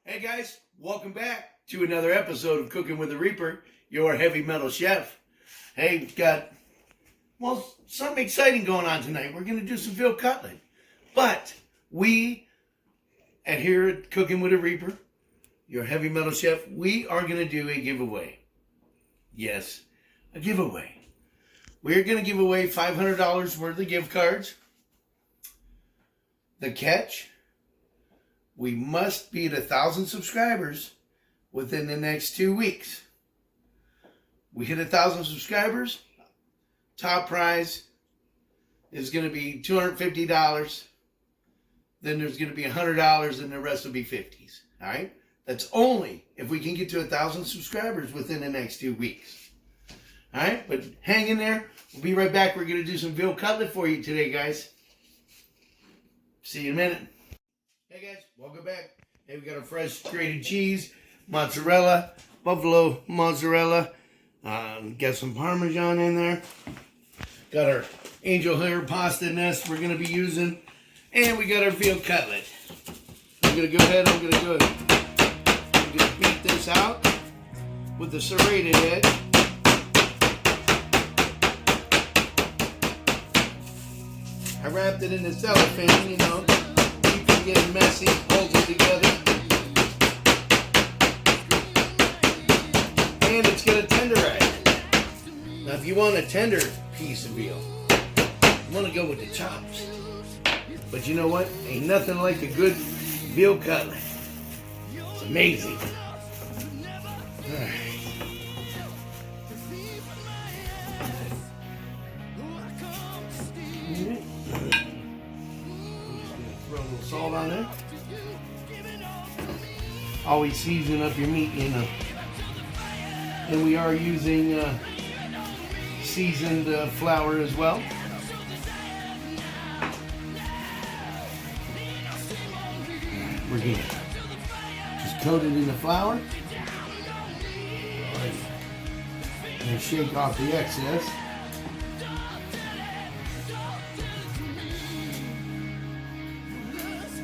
Hey guys, welcome back to another episode of Cooking with the Reaper, your heavy metal chef. Hey, we've got, something exciting going on tonight. We're going to do some veal cutlet. But we, at here at Cooking with the Reaper, your heavy metal chef, we are going to do a giveaway. Yes, a giveaway. We're going to give away $500 worth of gift cards. The catch: we must be at 1,000 subscribers within the next 2 weeks. We hit 1,000 subscribers, top prize is going to be $250. Then there's going to be $100, and the rest will be 50s. All right? That's only if we can get to 1,000 subscribers within the next 2 weeks. All right? But hang in there. We'll be right back. We're going to do some veal cutlet for you today, guys. See you in a minute. Hey guys, welcome back. Hey, we got our fresh grated cheese, mozzarella, buffalo mozzarella. Got some Parmesan in there. Got our angel hair pasta nest we're going to be using. And we got our veal cutlet. I'm going to go ahead and beat this out with the serrated edge. I wrapped it in the cellophane, keep it getting messy, hold it together. And it's going to tenderize. Now, if you want a tender piece of veal, you want to go with the chops. But you know what? Ain't nothing like a good veal cutlet. It's amazing. All right. Throw a little salt on there. Always season up your meat, And we are using seasoned flour as well. We're going to just coat it in the flour. And shake off the excess.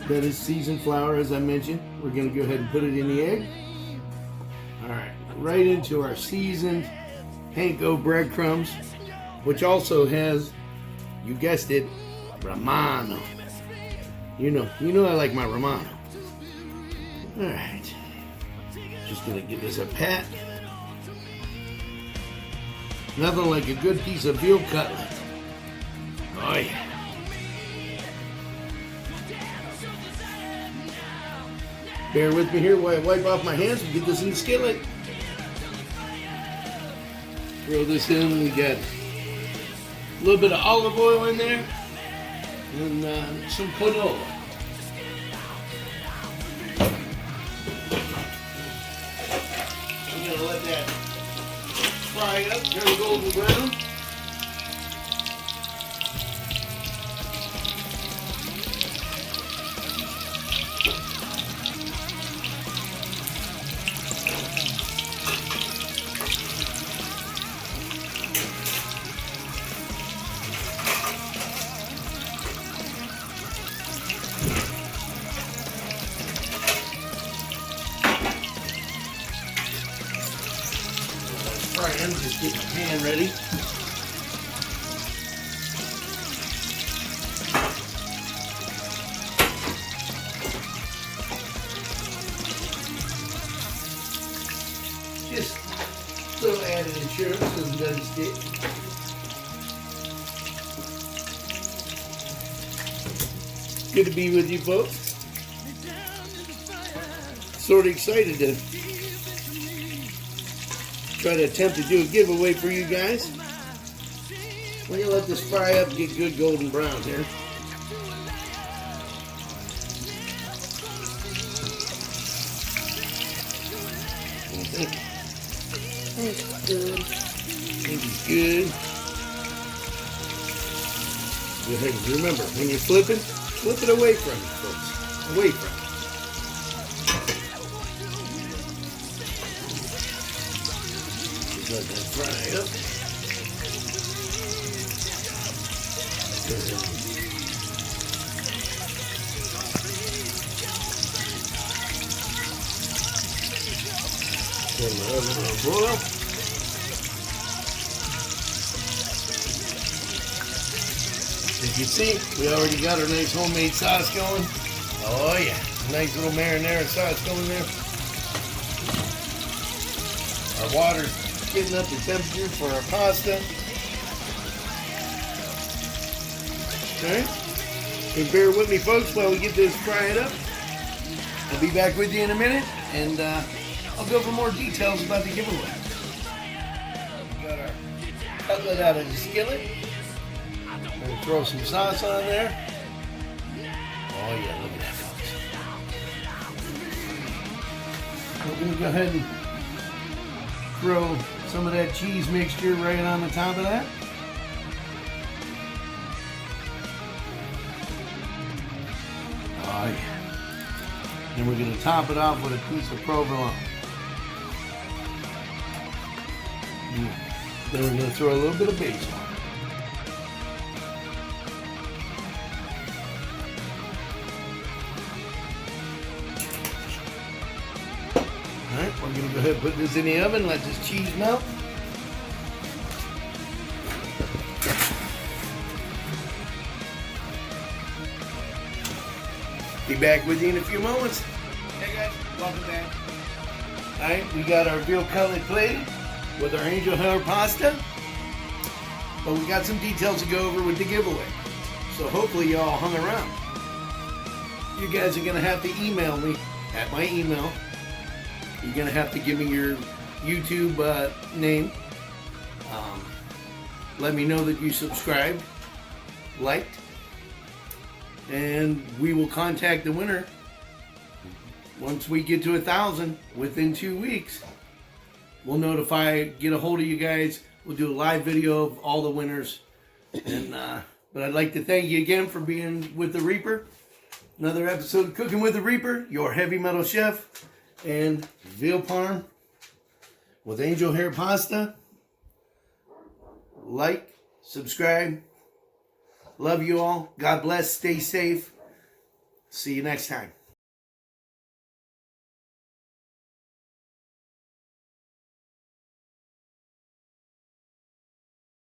That is seasoned flour, as I mentioned. We're going to go ahead and put it in the egg. All right, right into our seasoned panko breadcrumbs, which also has, you guessed it, Romano. You know I like my Romano. All right, just going to give this a pat. Nothing like a good piece of veal cutlet. Oh yeah. Bear with me here while I wipe off my hands and get this in the skillet. Throw this in. We got a little bit of olive oil in there and some canola. I'm going to let that fry up, turn golden brown. Just get my pan ready. Just a little added insurance so it doesn't stick. Good to be with you folks. Sort of excited to try to attempt to do a giveaway for you guys. We're going to let this fry up and get good golden brown here. That's good. Think it's good. Go ahead and remember, when you're flipping, flip it away from it, folks. Away from it. Let that fry up. in my oven on broil. As you see, we already got our nice homemade sauce going. Oh yeah, nice little marinara sauce going there. Our water's getting up to temperature for our pasta. Okay, and bear with me, folks, while we get this fried up. I'll be back with you in a minute, and I'll go over more details about the giveaway. We got our cutlet out of the skillet. I'm going to throw some sauce on there. Oh yeah, look at that, folks. We're going to go ahead and throw some of that cheese mixture right on the top of that. Oh yeah. Then we're going to top it off with a piece of provolone. Then we're going to throw a little bit of basil. Alright, we're going to go ahead and put this in the oven, let this cheese melt. Be back with you in a few moments. Hey guys, welcome back. Alright, we got our veal cutlet plated with our angel hair pasta. But we got some details to go over with the giveaway. So hopefully y'all hung around. You guys are going to have to email me at my email. You're going to have to give me your YouTube name. Let me know that you subscribed, liked, and we will contact the winner once we get to 1,000 within 2 weeks. We'll get a hold of you guys. We'll do a live video of all the winners. And but I'd like to thank you again for being with the Reaper. Another episode of Cooking with the Reaper, your heavy metal chef, and veal parm with angel hair pasta. Like, subscribe. Love you all. God bless. Stay safe. See you next time.